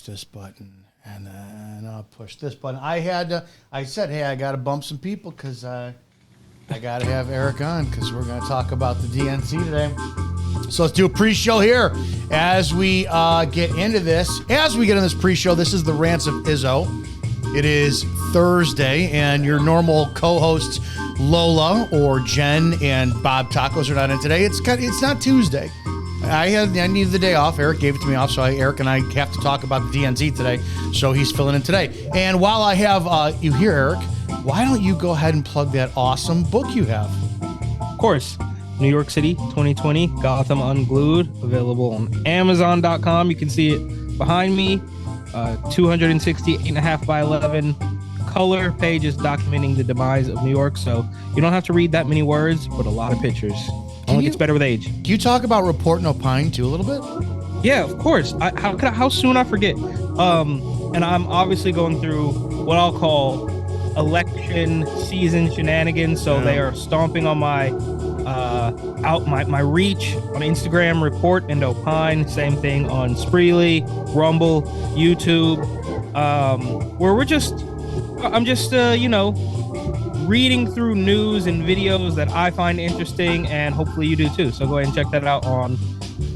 push this button, and then I'll push this button. I said, hey, I got to bump some people because I got to have Eric on because we're going to talk about the DNC today. So let's do a pre-show here as we get into this. As we get in this pre-show, this is the Rants of Izzo. It is Thursday, and your normal co-hosts Lola or Jen and Bob Tacos are not in today. It's not Tuesday. I needed the day off. Eric gave it to me off, so Eric and I have to talk about the DNC today. So he's filling in today. And while I have you here, Eric, why don't you go ahead and plug that awesome book you have? Of course. New York City 2020, Gotham Unglued, available on Amazon.com. You can see it behind me. 268.5 by 11 color pages documenting the demise of New York. So you don't have to read that many words, but a lot of pictures. Only gets better with age. Can you talk about Report and Opine too a little bit? Yeah, of course. How soon I forget? And I'm obviously going through what I'll call election season shenanigans. So they are stomping on my my reach on Instagram, Report and Opine. Same thing on Spreely, Rumble, YouTube, where I'm just reading through news and videos that I find interesting, and hopefully you do too. So go ahead and check that out on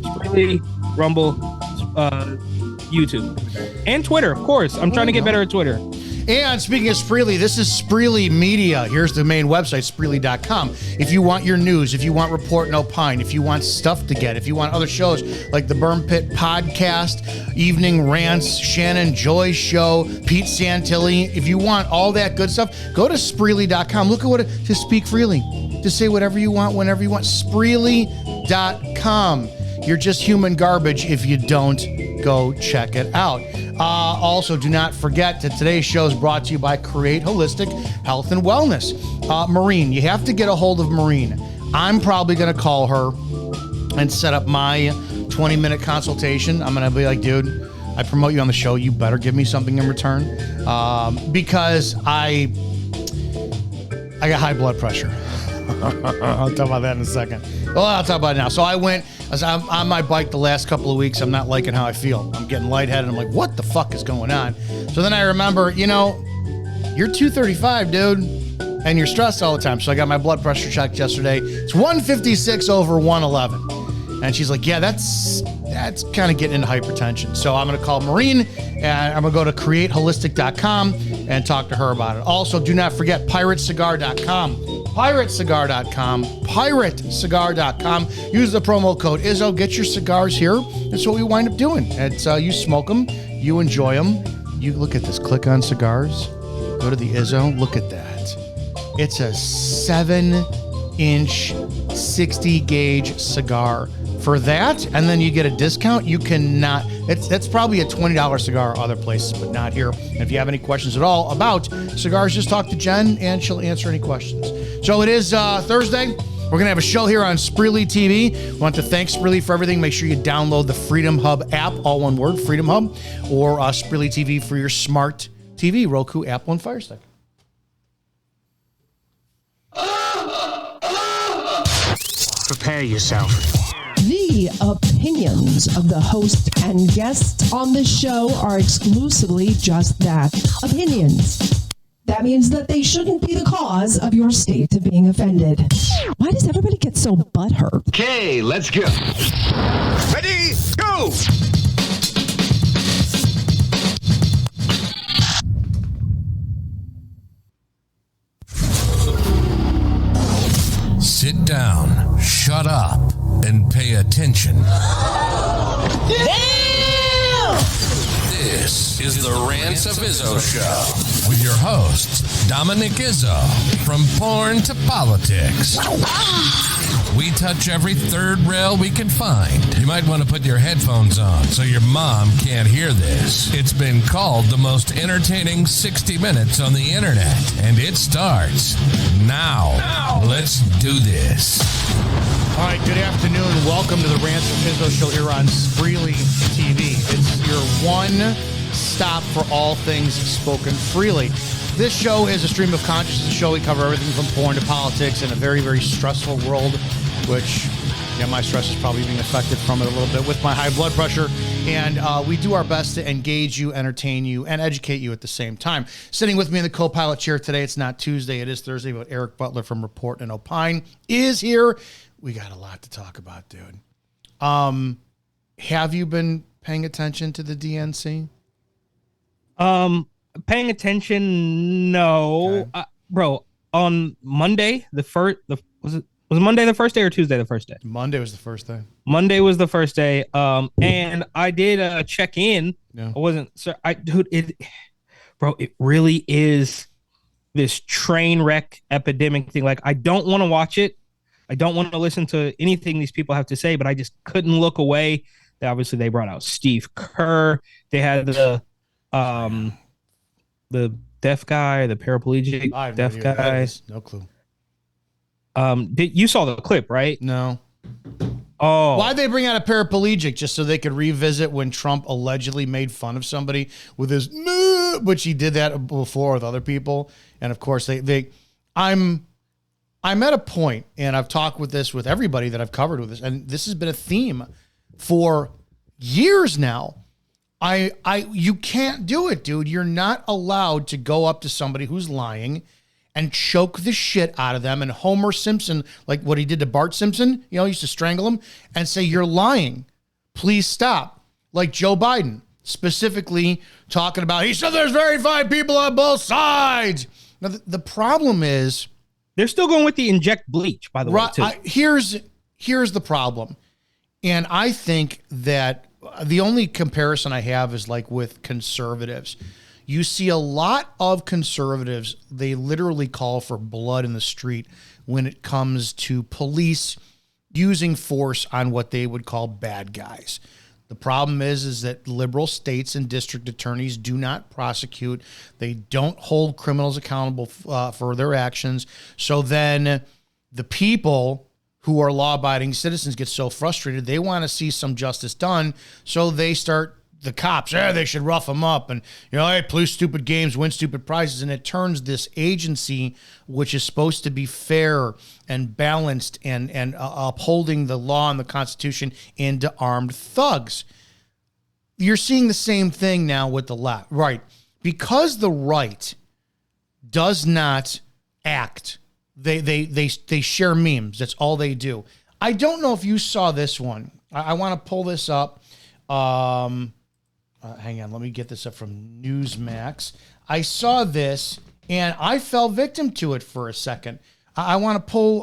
Spreely, Rumble, YouTube, and Twitter. Of course, I'm trying to get better at Twitter. And speaking of Spreely, this is Spreely Media. Here's the main website, Spreely.com. If you want your news, if you want Report and Opine, if you want stuff to get, if you want other shows like the Burn Pit Podcast, Evening Rants, Shannon Joy's Show, Pete Santilli, if you want all that good stuff, go to Spreely.com. Look at to speak freely. To say whatever you want, whenever you want. Spreely.com. You're just human garbage if you don't go check it out. Also, do not forget that today's show is brought to you by Create Holistic Health and Wellness. Maureen, you have to get a hold of Maureen. I'm probably going to call her and set up my 20-minute consultation. I'm going to be like, dude, I promote you on the show. You better give me something in return because I got high blood pressure. I'll talk about that in a second. Well, I'll talk about it now. So I'm on my bike the last couple of weeks. I'm not liking how I feel. I'm getting lightheaded. I'm like, what the fuck is going on? So then I remember, you're 235, dude, and you're stressed all the time. So I got my blood pressure checked yesterday. It's 156 over 111. And she's like, yeah, that's kind of getting into hypertension. So I'm going to call Maureen, and I'm going to go to createholistic.com and talk to her about it. Also, do not forget piratecigar.com. Piratecigar.com. Use the promo code Izzo. Get your cigars here. That's what we wind up doing. It's you smoke them, you enjoy them. You look at this. Click on cigars. Go to the Izzo. Look at that. It's a 7-inch 60 gauge cigar. For that, and then you get a discount. You cannot. That's probably a $20 cigar other places, but not here. And if you have any questions at all about cigars, just talk to Jen, and she'll answer any questions. So it is Thursday. We're going to have a show here on Spreely TV. We want to thank Spreely for everything. Make sure you download the Freedom Hub app, all one word, Freedom Hub, or Spreely TV for your smart TV, Roku, Apple, and Fire Stick. Prepare yourself. The opinions of the host and guests on this show are exclusively just that, opinions. That means that they shouldn't be the cause of your state of being offended. Why does everybody get so butthurt? Okay, let's go. Ready, go! Sit down, shut up, and pay attention. Damn! This is the Rants of Izzo Show with your host, Dominic Izzo, from porn to politics. We touch every third rail we can find. You might want to put your headphones on so your mom can't hear this. It's been called the most entertaining 60 minutes on the internet, and it starts now. Let's do this. All right, good afternoon. Welcome to the Rants of Izzo Show here on Spreely TV. It's your one stop for all things spoken freely. This show is a stream of consciousness show. We cover everything from porn to politics in a very, very stressful world, which Yeah, my stress is probably being affected from it a little bit with my high blood pressure. And we do our best to engage you, entertain you, and educate you at the same time. Sitting with me in the co-pilot chair today, it's not Tuesday, it is Thursday, but Eric Butler from Report and Opine is here. We got a lot to talk about, dude. Have you been paying attention to the DNC? Paying attention, no. Okay. Bro, on Monday, was it Monday the first day or Tuesday the first day? Monday was the first day. Monday was the first day. And I did check in. Yeah. I wasn't, it really is this train wreck epidemic thing. Like, I don't want to watch it. I don't want to listen to anything these people have to say, but I just couldn't look away. Obviously, they brought out Steve Kerr. They had the deaf guy, the paraplegic deaf guy. No clue. You saw the clip, right? No. Oh, Why'd they bring out a paraplegic? Just so they could revisit when Trump allegedly made fun of somebody with his, which he did that before with other people. And of course, I'm at a point, and I've talked with everybody that I've covered with this, and this has been a theme for years now. You can't do it, dude. You're not allowed to go up to somebody who's lying and choke the shit out of them. And Homer Simpson, like what he did to Bart Simpson, he used to strangle him and say, "You're lying. Please stop." Like Joe Biden, specifically talking about, he said there's verified people on both sides. Now, the problem is, they're still going with the inject bleach, by the way, too. Here's the problem. And I think that the only comparison I have is like with conservatives. You see a lot of conservatives, they literally call for blood in the street when it comes to police using force on what they would call bad guys. The problem is that liberal states and district attorneys do not prosecute. They don't hold criminals accountable for their actions. So then the people who are law-abiding citizens get so frustrated, they want to see some justice done. So they start, the cops, they should rough them up. And, hey, play stupid games, win stupid prizes. And it turns this agency, which is supposed to be fair and balanced and upholding the law and the Constitution, into armed thugs. You're seeing the same thing now with the left. Right. Because the right does not act. They share memes. That's all they do. I don't know if you saw this one. I want to pull this up. Hang on, let me get this up from Newsmax. I saw this, and I fell victim to it for a second. I want to pull,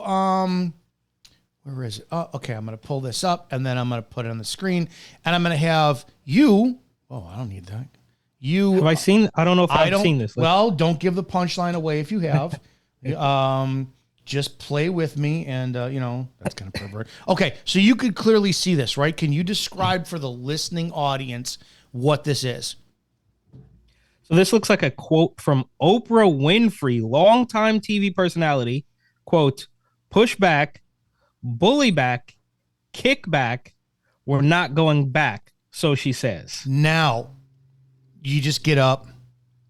where is it? Oh, okay, I'm going to pull this up, and then I'm going to put it on the screen, and I'm going to have you, I don't need that. Have I seen, I don't know if I've seen this. Well, don't give the punchline away if you have. Just play with me, and, that's kind of pervert. Okay, so you could clearly see this, right? Can you describe for the listening audience what this is? So this looks like a quote from Oprah Winfrey, longtime TV personality. Quote, "Push back, bully back, kick back. We're not going back," so she says. Now, you just get up,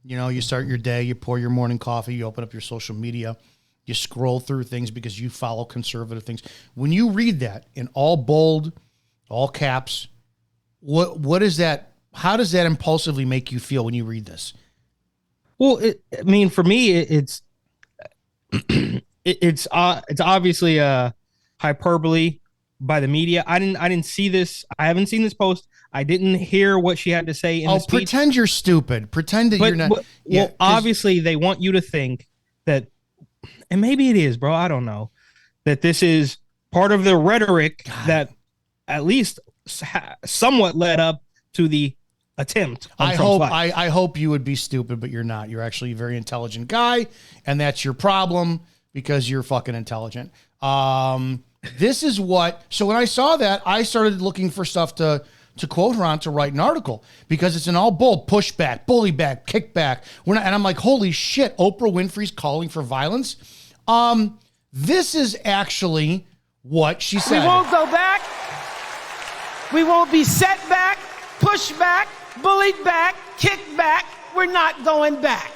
you start your day, you pour your morning coffee, you open up your social media, you scroll through things because you follow conservative things. When you read that in all bold, all caps, what is that? How does that impulsively make you feel when you read this? Well, for me, it's obviously a hyperbole by the media. I didn't see this. I haven't seen this post. I didn't hear what she had to say in the speech. Pretend you're stupid. Pretend that you're not. Obviously, they want you to think that, and maybe it is, bro. I don't know, that this is part of the rhetoric that at least somewhat led up to the attempt. I hope you would be stupid, but you're not. You're actually a very intelligent guy, and that's your problem because you're fucking intelligent. This is what. So when I saw that, I started looking for stuff to quote her on to write an article because it's an all bold pushback, bully back, kickback. And I'm like, holy shit! Oprah Winfrey's calling for violence. This is actually what she said. We won't go back. We won't be set back, pushed back, bullied back, kicked back. We're not going back.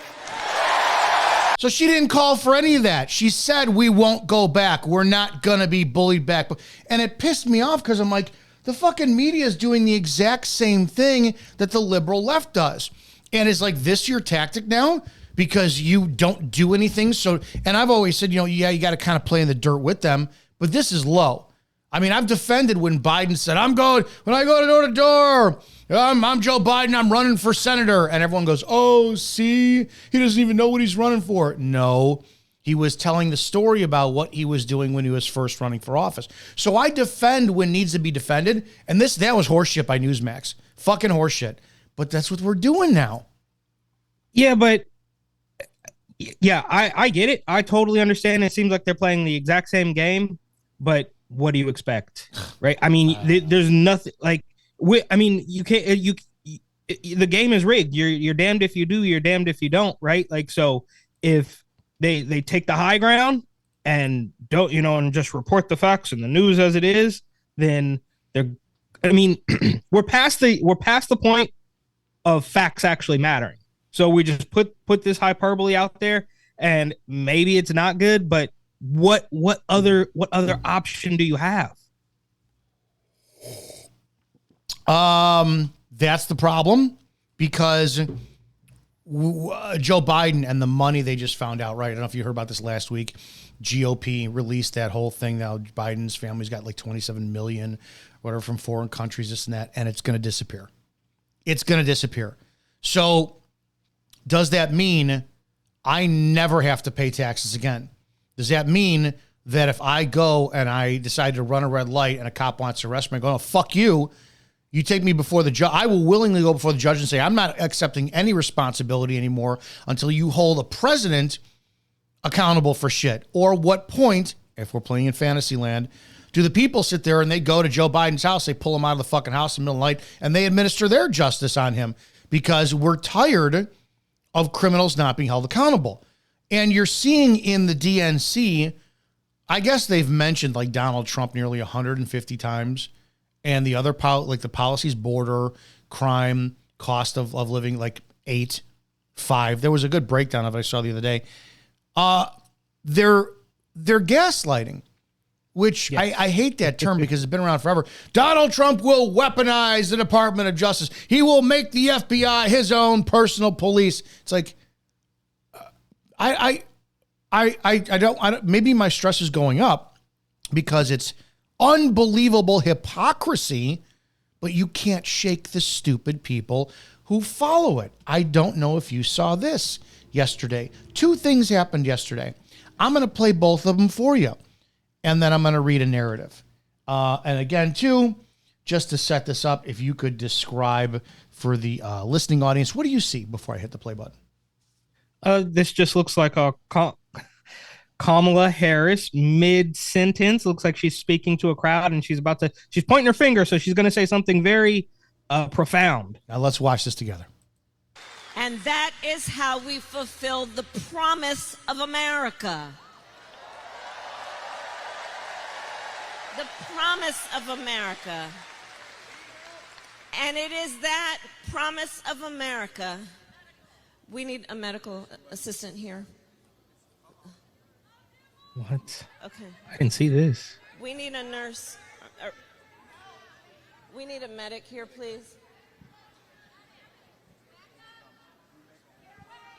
So she didn't call for any of that. She said, we won't go back. We're not going to be bullied back. And it pissed me off because I'm like, the fucking media is doing the exact same thing that the liberal left does. And it's like, this your tactic now? Because you don't do anything. So, and I've always said, yeah, you got to kind of play in the dirt with them. But this is low. I mean, I've defended when Biden said, when I go door to door, I'm Joe Biden, I'm running for senator. And everyone goes, oh, see, he doesn't even know what he's running for. No, he was telling the story about what he was doing when he was first running for office. So I defend when needs to be defended. And that was horseshit by Newsmax. Fucking horseshit. But that's what we're doing now. Yeah, but yeah, I get it. I totally understand. It seems like they're playing the exact same game, but what do you expect? Right? I mean, there's nothing like, you can't, the game is rigged. You're damned if you do, you're damned if you don't, right? Like, so if they take the high ground and don't, and just report the facts and the news as it is, then we're past the point of facts actually mattering. So we just put this hyperbole out there, and maybe it's not good, but what other option do you have? That's the problem, because Joe Biden and the money they just found out, right? I don't know if you heard about this last week. GOP released that whole thing. Now Biden's family's got like 27 million, whatever, from foreign countries, this and that, and it's going to disappear. It's going to disappear. So does that mean I never have to pay taxes again? Does that mean that if I go and I decide to run a red light and a cop wants to arrest me, I go, oh, fuck you. You take me before the judge. I will willingly go before the judge and say, I'm not accepting any responsibility anymore until you hold a president accountable for shit. Or what point, if we're playing in fantasy land, do the people sit there and they go to Joe Biden's house, they pull him out of the fucking house in the middle of the night, and they administer their justice on him because we're tired of criminals not being held accountable. And you're seeing in the DNC, I guess they've mentioned like Donald Trump nearly 150 times, and the other the policies, border, crime, cost of living, like 8, 5. There was a good breakdown of it I saw the other day. They're gaslighting, which yes. I hate that term because it's been around forever. Donald Trump will weaponize the Department of Justice. He will make the FBI his own personal police. It's like, I don't, maybe my stress is going up because it's unbelievable hypocrisy, but you can't shake the stupid people who follow it. I don't know if you saw this yesterday. 2 things happened yesterday. I'm going to play both of them for you, and then I'm going to read a narrative. And again, too, just to set this up, if you could describe for the listening audience, what do you see before I hit the play button? This just looks like a Kamala Harris mid-sentence. Looks like she's speaking to a crowd and she's pointing her finger, so she's going to say something very profound. Now let's watch this together. And that is how we fulfill the promise of America. The promise of America. And it is that promise of America. We need a medical assistant here. What? Okay. I didn't see this. We need a nurse. We need a medic here, please.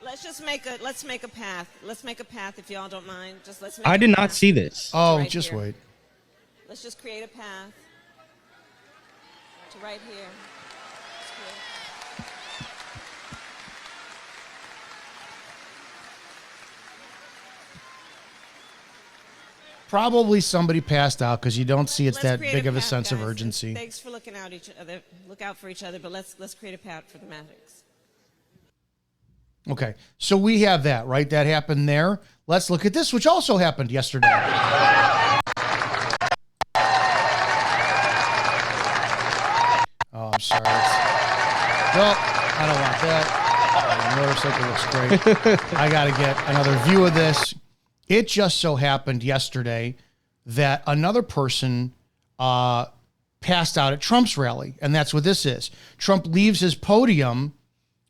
Let's make a path. Let's make a path if y'all don't mind. I did not see this. Oh, right just here. wait. Let's just create a path to right here. Probably somebody passed out because you don't see it's Let's that big of a path, sense of guys. urgency. Thanks for looking out each other. Look out for each other, but let's create a path for the medics. Okay, so we have that, right? That happened there. Let's look at this, which also happened yesterday. Oh, I'm sorry. No, I don't want that. The motorcycle looks great. I got to get another view of this. It just so happened yesterday that another person passed out at Trump's rally, and that's what this is. Trump leaves his podium,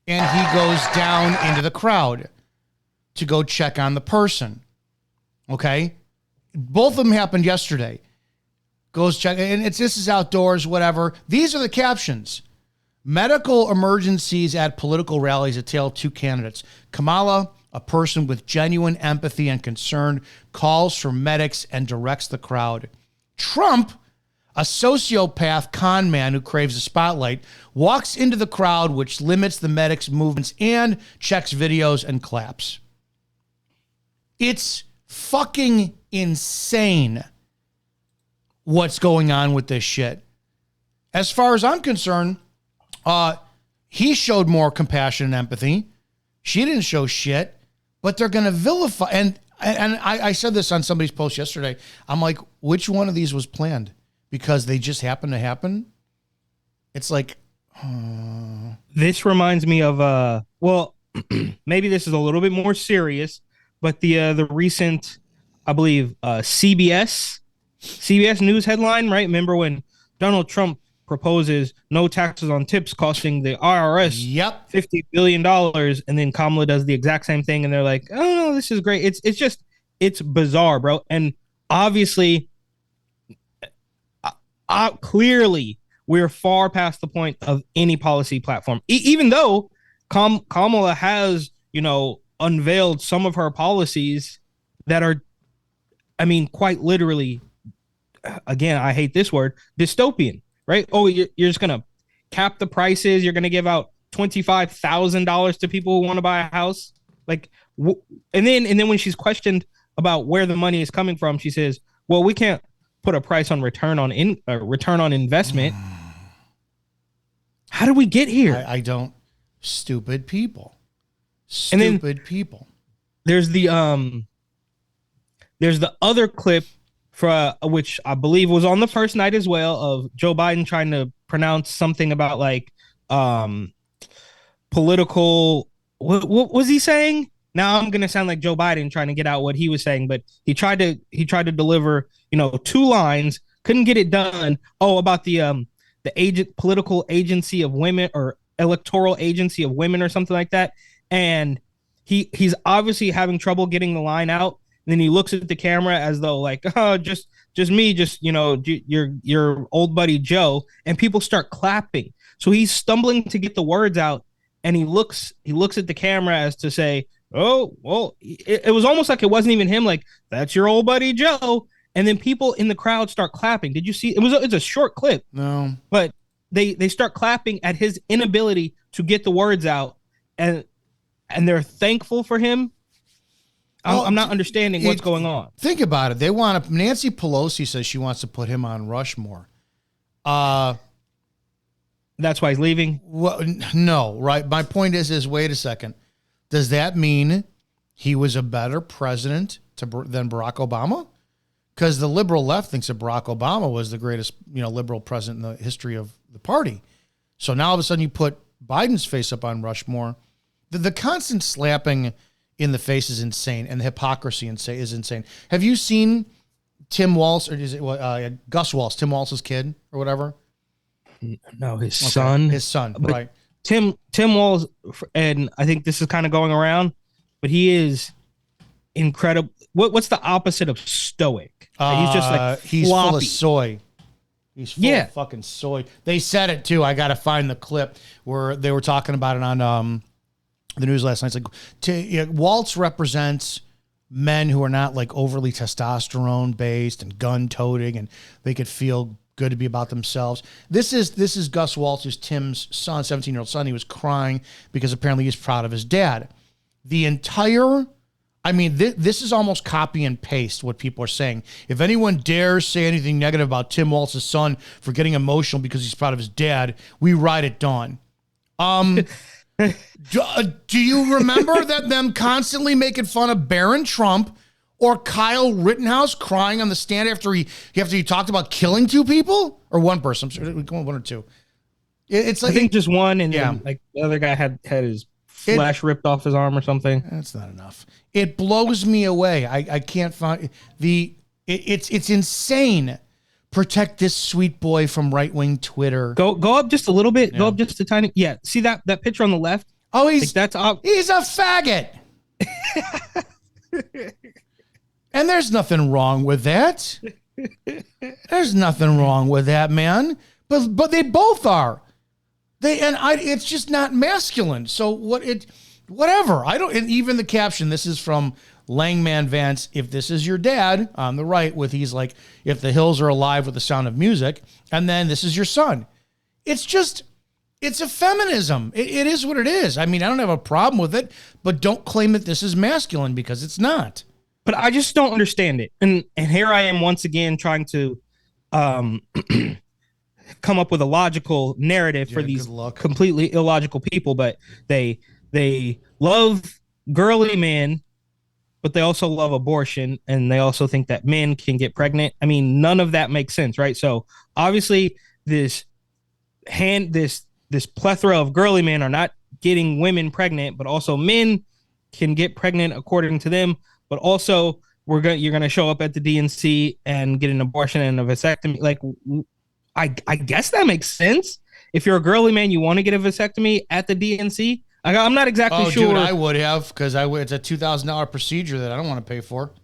and he goes down into the crowd to go check on the person. Okay? Both of them happened yesterday. Goes check, and this is outdoors, whatever. These are the captions. Medical emergencies at political rallies assail two candidates. Kamala, a person with genuine empathy and concern, calls for medics and directs the crowd. Trump, a sociopath con man who craves the spotlight, walks into the crowd, which limits the medics' movements and checks videos and claps. It's fucking insane what's going on with this shit. As far as I'm concerned, he showed more compassion and empathy. She didn't show shit, but they're going to vilify. And I said this on somebody's post yesterday. I'm like, which one of these was planned? Because they just happen to happen. It's like, this reminds me of well, maybe this is a little bit more serious, but the recent, I believe, CBS News headline, right? Remember when Donald Trump proposes no taxes on tips costing the IRS $50 billion, and then Kamala does the exact same thing, and they're like, oh, no, this is great. It's bizarre, bro. And obviously, clearly, we're far past the point of any policy platform. Even though Kamala has, unveiled some of her policies that are, I mean, quite literally, again, I hate this word, dystopian, right? Oh, you're just going to cap the prices. You're going to give out $25,000 to people who want to buy a house. Like, and then when she's questioned about where the money is coming from, she says, well, we can't put a price on return on investment. How do we get here? I don't. Stupid people. People. There's the other clip for which I believe was on the first night as well, of Joe Biden trying to pronounce something about like political. What was he saying? Now I'm gonna sound like Joe Biden trying to get out what he was saying, but he tried to deliver, two lines, couldn't get it done. Oh, about the political agency of women, or electoral agency of women, or something like that. And he's obviously having trouble getting the line out. And then he looks at the camera as though like, oh, just me, your old buddy Joe, and people start clapping. So he's stumbling to get the words out, and he looks at the camera as to say, oh, well, it was almost like it wasn't even him, like, that's your old buddy Joe. And then people in the crowd start clapping. Did you see? It's a short clip. No. But they start clapping at his inability to get the words out, and they're thankful for him. I'm not understanding what's going on. Think about it. Nancy Pelosi says she wants to put him on Rushmore. That's why he's leaving? Well, no, right? My point is wait a second. Does that mean he was a better president than Barack Obama? Because the liberal left thinks that Barack Obama was the greatest, liberal president in the history of the party. So now all of a sudden you put Biden's face up on Rushmore. The constant slapping in the face is insane, and the hypocrisy is insane. Have you seen Tim Walz, or is it Gus Walz, Tim Walz's kid or whatever? No, his son. His son, but right. Tim Walz, and I think this is kind of going around, but he is incredible. What's the opposite of stoic? He's just like he's floppy. full of soy. He's full of fucking soy. They said it too. I got to find the clip where they were talking about it on the news last night. It's like Waltz represents men who are not like overly testosterone based and gun toting, and they could feel good to be about themselves. This is Gus Waltz, who's Tim's son, 17-year-old son. He was crying because apparently he's proud of his dad. This is almost copy and paste what people are saying. If anyone dares say anything negative about Tim Waltz's son for getting emotional because he's proud of his dad, we ride at dawn. Do you remember them constantly making fun of Barron Trump or Kyle Rittenhouse crying on the stand after he talked about killing two people, or one person? I'm sorry, one or two. It's like, I think just one, and then like the other guy had his flesh ripped off his arm or something. That's not enough. It blows me away. I can't find it's insane. Protect this sweet boy from right-wing Twitter. Go up just a little bit. Go up just a tiny. Yeah. See that picture on the left? Oh, he's a faggot. And there's nothing wrong with that. There's nothing wrong with that, man. But they both are. It's just not masculine. So whatever. I don't. And even the caption. This is from Langman Vance. If this is your dad on the right, he's like, if the hills are alive with the sound of music, and then this is your son. It's a feminism. It is what it is. I mean, I don't have a problem with it, but don't claim that this is masculine because it's not. But I just don't understand it. And here I am once again trying to come up with a logical narrative for these completely illogical people. But they love girly men, but they also love abortion, and they also think that men can get pregnant. I mean, none of that makes sense, right? So obviously this plethora of girly men are not getting women pregnant, but also men can get pregnant according to them. But also you're gonna show up at the DNC and get an abortion and a vasectomy. Like, I guess that makes sense. If you're a girly man, you want to get a vasectomy at the DNC. I'm not exactly sure. Dude, I would have, because it's a $2,000 procedure that I don't want to pay for.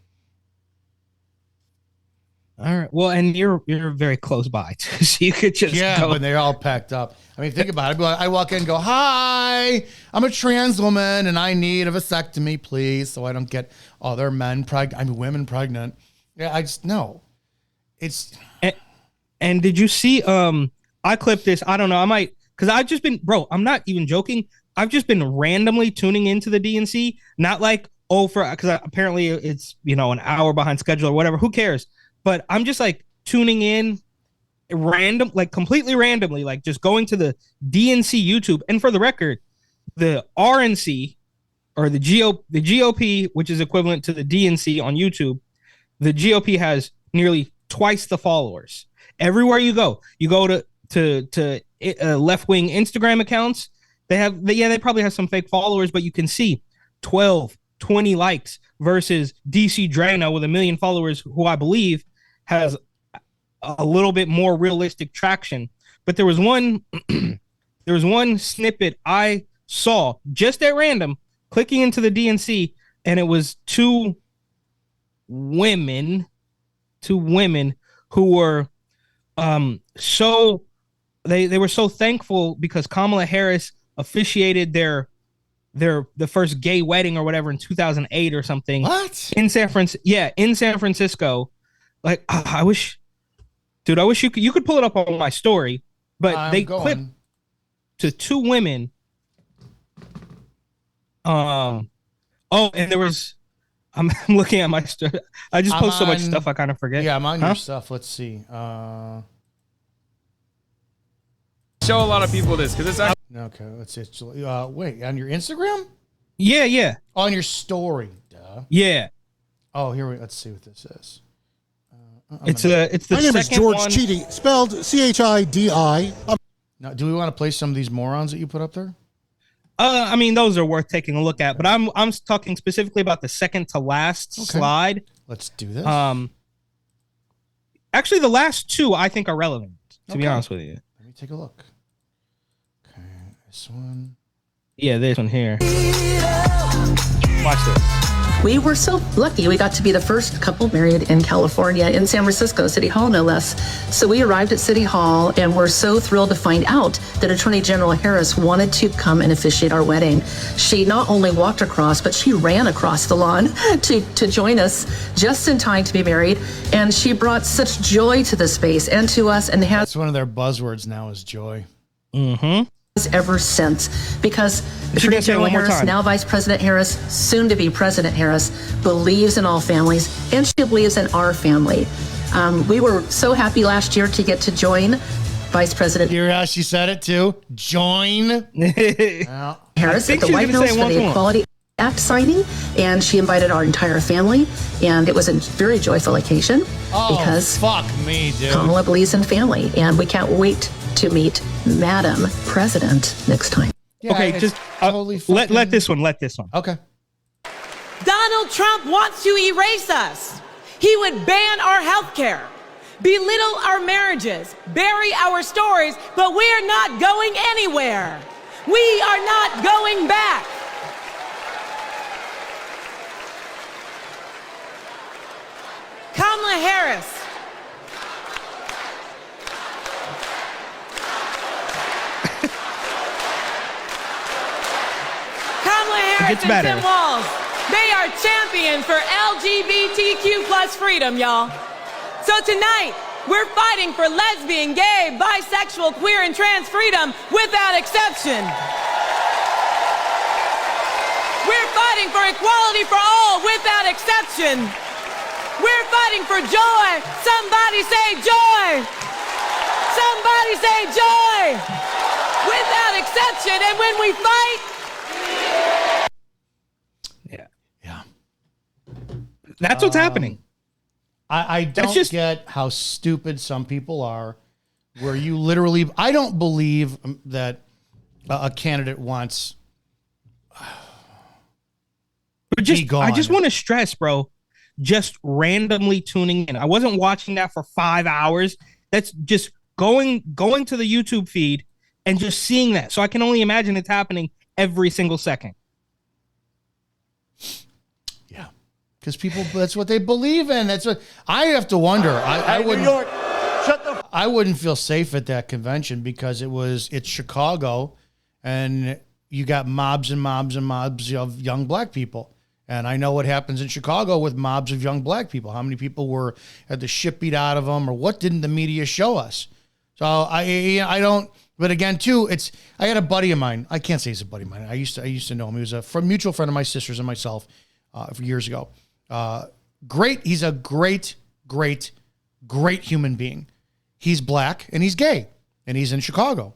All right. Well, and you're very close by, so you could just go. When they're all packed up. I mean, think about it. I walk in and go, "Hi, I'm a trans woman and I need a vasectomy, please, so I don't get other men pregnant. I mean, women pregnant." Yeah, I just no. It's. And did you see? I clipped this. I don't know. I might, because I've just been, bro. I'm not even joking. I've just been randomly tuning into the DNC, not like because apparently it's an hour behind schedule or whatever. Who cares? But I'm just like tuning in completely randomly, like just going to the DNC YouTube. And for the record, the RNC or the GOP, which is equivalent to the DNC on YouTube, the GOP has nearly twice the followers. Everywhere you go to left-wing Instagram accounts, they probably have some fake followers, but you can see 12, 20 likes versus DC Drano with 1 million followers, who I believe has a little bit more realistic traction. But there was one snippet I saw just at random clicking into the DNC, and it was two women who were they were so thankful because Kamala Harris officiated the first gay wedding or whatever in 2008 or something. What? In San Francisco. Like, I wish you could pull it up on my story, but they clipped to two women. And there was, I'm looking at my stuff. I just post so much stuff I kind of forget. Yeah, I'm on your stuff. Let's see. Show a lot of people this because it's actually okay. Let's see. Wait, on your Instagram? Yeah. On your story. Duh. Yeah. Oh, let's see what this is. It's the My name is George one. Chidi, spelled Chidi. Now, do we want to play some of these morons that you put up there? I mean, those are worth taking a look at, but I'm talking specifically about the second to last slide. Let's do this. Actually, the last two I think are relevant, to be honest with you. Let me take a look. Okay, this one. Yeah, this one here. Watch this. We were so lucky. We got to be the first couple married in California, in San Francisco, City Hall, no less. So we arrived at City Hall and we're so thrilled to find out that Attorney General Harris wanted to come and officiate our wedding. She not only walked across, but she ran across the lawn to join us just in time to be married. And she brought such joy to the space and to us, and has. That's one of their buzzwords now is joy. Mm-hmm. Ever since, because Attorney General Harris, now Vice President Harris, soon to be President Harris, believes in all families, and she believes in our family. We were so happy last year to get to join Vice President. Hear how she said it too? Join Harris at the White House for the Equality Act signing, and she invited our entire family, and it was a very joyful occasion because fuck me, dude. Kamala believes in family, and we can't wait to meet Madam President next time. Yeah, okay, just totally let this one. Okay. Donald Trump wants to erase us. He would ban our health care, belittle our marriages, bury our stories, but we're not going anywhere. We are not going back. Kamala Harris and Tim Walz, they are champions for LGBTQ plus freedom, y'all. So tonight, we're fighting for lesbian, gay, bisexual, queer, and trans freedom without exception. We're fighting for equality for all without exception. We're fighting for joy. Somebody say joy. Somebody say joy. Without exception. And when we fight. Yeah. That's what's happening. I don't get how stupid some people are, where you literally, I don't believe that a candidate wants. But I just want to stress, bro, just randomly tuning in. I wasn't watching that for 5 hours. That's just going to the YouTube feed and just seeing that. So I can only imagine it's happening every single second. Yeah. Because people, that's what they believe in. That's what I have to wonder. I wouldn't, New York, I wouldn't feel safe at that convention because it's Chicago and you got mobs and mobs and mobs of young black people. And I know what happens in Chicago with mobs of young black people. How many people had the shit beat out of them, or what didn't the media show us? So I don't. But again, too, I had a buddy of mine. I can't say he's a buddy of mine. I used to know him. He was a mutual friend of my sister's and myself years ago. Great. He's a great, great, great human being. He's black and he's gay and he's in Chicago.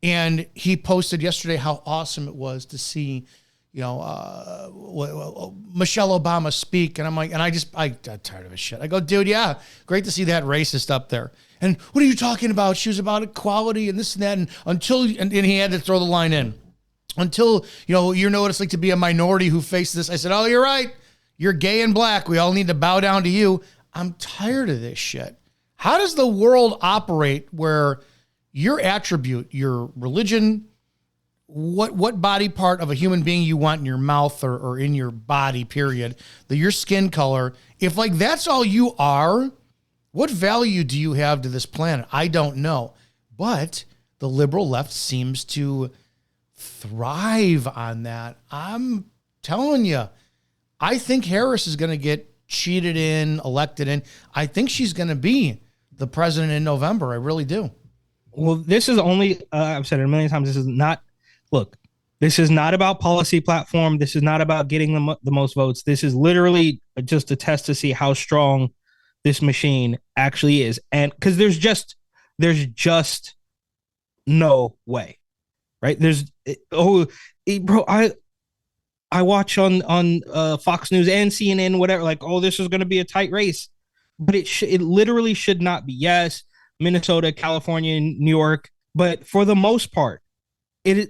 And he posted yesterday how awesome it was to see, Michelle Obama speak. And I'm like, I'm tired of his shit. I go, dude, yeah, great to see that racist up there. And what are you talking about? She was about equality and this and that. And he had to throw the line in. Until, you know what it's like to be a minority who faced this. I said, oh, you're right. You're gay and black. We all need to bow down to you. I'm tired of this shit. How does the world operate where your attribute, your religion, what body part of a human being you want in your mouth or in your body, period, your skin color, if that's all you are, what value do you have to this planet? I don't know. But the liberal left seems to thrive on that. I'm telling you, I think Harris is going to get elected in. I think she's going to be the president in November. I really do. Well, this is only, I've said it a million times, this is not about policy platform. This is not about getting the most votes. This is literally just a test to see how strong this machine actually is. And because there's just no way, right? I watch on Fox News and CNN, whatever, this is going to be a tight race, but it literally should not be. Yes, Minnesota, California, New York, but for the most part,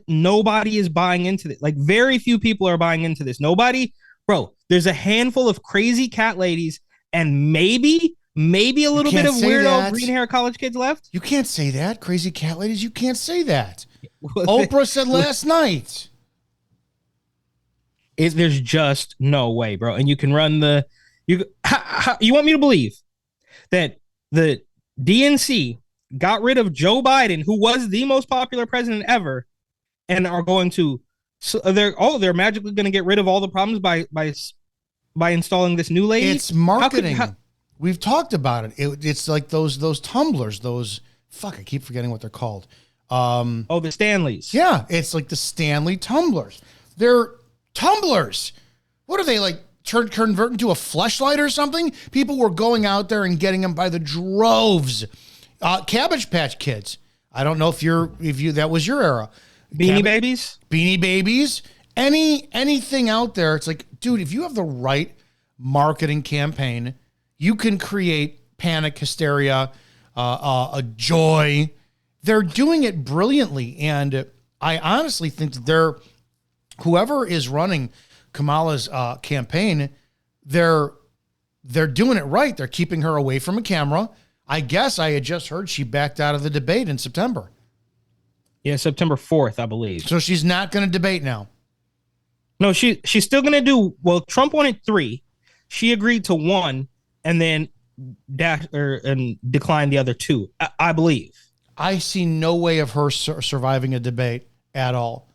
nobody is buying into this. Very few people are buying into this. Nobody, bro. There's a handful of crazy cat ladies, and maybe a little bit of weirdo green hair college kids left. You can't say that, crazy cat ladies. You can't say that. Oprah said last night. There's just no way, bro. And you can run you want me to believe that the DNC got rid of Joe Biden, who was the most popular president ever, and are going to they're magically going to get rid of all the problems by installing this new lady? It's marketing. We've talked about it. It's like those tumblers, I keep forgetting what they're called. The Stanleys. Yeah, it's like the Stanley tumblers. They're tumblers. What are they like? Convert into a fleshlight or something? People were going out there and getting them by the droves. Cabbage Patch Kids. I don't know if that was your era. Beanie Babies. Anything out there. It's like, dude, if you have the right marketing campaign, you can create panic, hysteria, a joy. They're doing it brilliantly, and I honestly think that whoever is running Kamala's campaign, they're doing it right. They're keeping her away from a camera. I guess I had just heard she backed out of the debate in September. Yeah, September 4th, I believe. So she's not going to debate now. No, she's still going to do. Well, Trump wanted 3. She agreed to 1, and then declined the other 2. I believe. I see no way of her surviving a debate at all.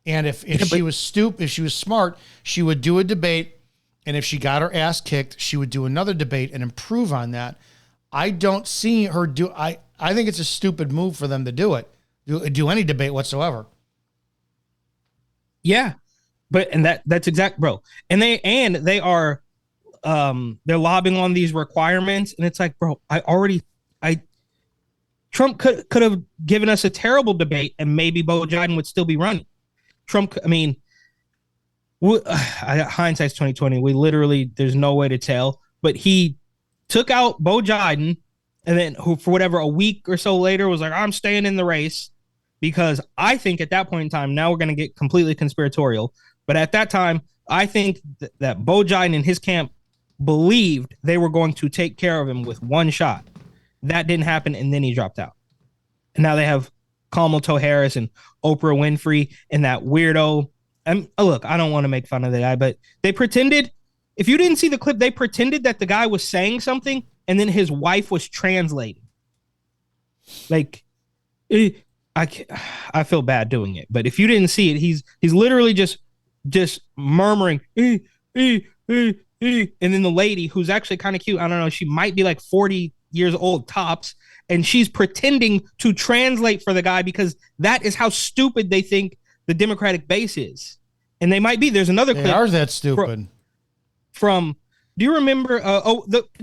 And if she was if she was smart, she would do a debate. And if she got her ass kicked, she would do another debate and improve on that. I don't see her do. I think it's a stupid move for them to do it. Do any debate whatsoever. Yeah, but that's exact, bro. And they are they're lobbing on these requirements, and it's like, bro, Trump could have given us a terrible debate, and maybe Bo Biden would still be running. Trump, I mean, hindsight's 2020. We literally, there's no way to tell, but he took out Bo Biden, and then for whatever, a week or so later was like, I'm staying in the race, because I think at that point in time, now we're going to get completely conspiratorial, but at that time, I think that Bo Biden and his camp believed they were going to take care of him with one shot. That didn't happen, and then he dropped out. And now they have Kamala Harris and Oprah Winfrey and that weirdo. Look, I don't want to make fun of the guy, but they pretended, if you didn't see the clip, they pretended that the guy was saying something, and then his wife was translating. Like, I feel bad doing it, but if you didn't see it, he's literally just murmuring, and then the lady, who's actually kind of cute, I don't know, she might be like 40 years old tops, and she's pretending to translate for the guy, because that is how stupid they think the Democratic base is. And they might be. There's another clip. They are that stupid. From do you remember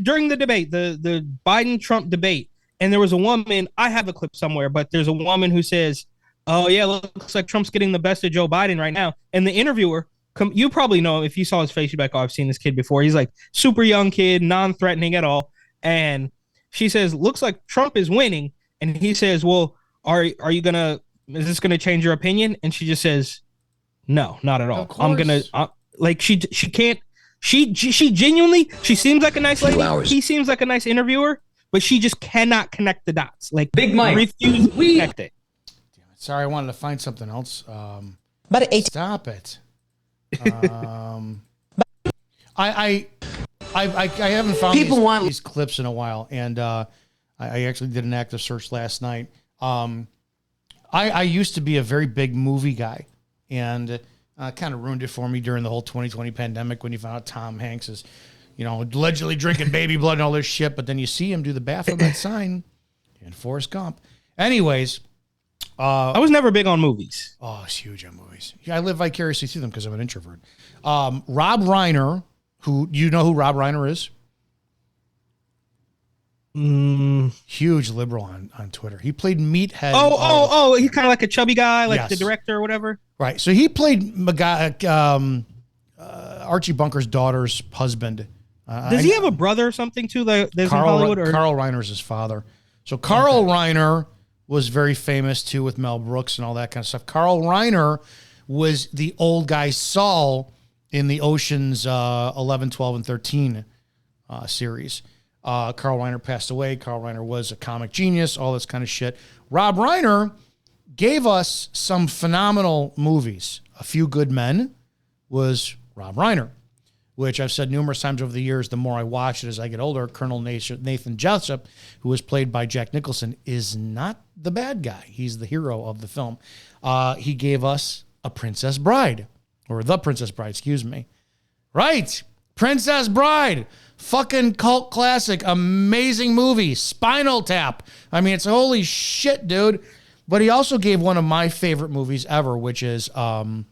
during the debate, the Biden-Trump debate, and there was a woman, I have a clip somewhere, but there's a woman who says, oh yeah, looks like Trump's getting the best of Joe Biden right now. And the interviewer, you probably know him. If you saw his face, you'd be like, oh, I've seen this kid before. He's like super young kid, non-threatening at all. And she says, looks like Trump is winning. And he says, well, is this going to change your opinion? And she just says, no, not at all. I'm going to, she can't, she genuinely, she seems like a nice lady. He seems like a nice interviewer, but she just cannot connect the dots. Like, Big Mike, refuse to connect it. Damn it. Sorry, I wanted to find something else. Stop it. I haven't found these clips in a while, and I actually did an active search last night. I used to be a very big movie guy, and kind of ruined it for me during the whole 2020 pandemic when you found out Tom Hanks is, allegedly drinking baby blood and all this shit, but then you see him do the Baphomet sign in Forrest Gump. Anyways. I was never big on movies. Oh, I was huge on movies. Yeah, I live vicariously through them because I'm an introvert. Rob Reiner, who Rob Reiner is? Huge liberal on Twitter. He played Meathead. He's kind of like a chubby guy, like the director or whatever. Right. So he played Archie Bunker's daughter's husband. Does he have a brother or something too? That's in Hollywood. Carl Reiner's his father. So Carl Reiner was very famous too with Mel Brooks and all that kind of stuff. Carl Reiner was the old guy Saul in the Ocean's 11, 12, and 13 series. Carl Reiner passed away. Carl Reiner was a comic genius, all this kind of shit. Rob Reiner gave us some phenomenal movies. A Few Good Men was Rob Reiner, which I've said numerous times over the years. The more I watch it as I get older, Colonel Nathan Jessup, who was played by Jack Nicholson, is not the bad guy. He's the hero of the film. He gave us A Princess Bride, or The Princess Bride, excuse me. Right. Princess Bride. Fucking cult classic. Amazing movie. Spinal Tap. I mean, it's holy shit, dude. But he also gave one of my favorite movies ever, which is The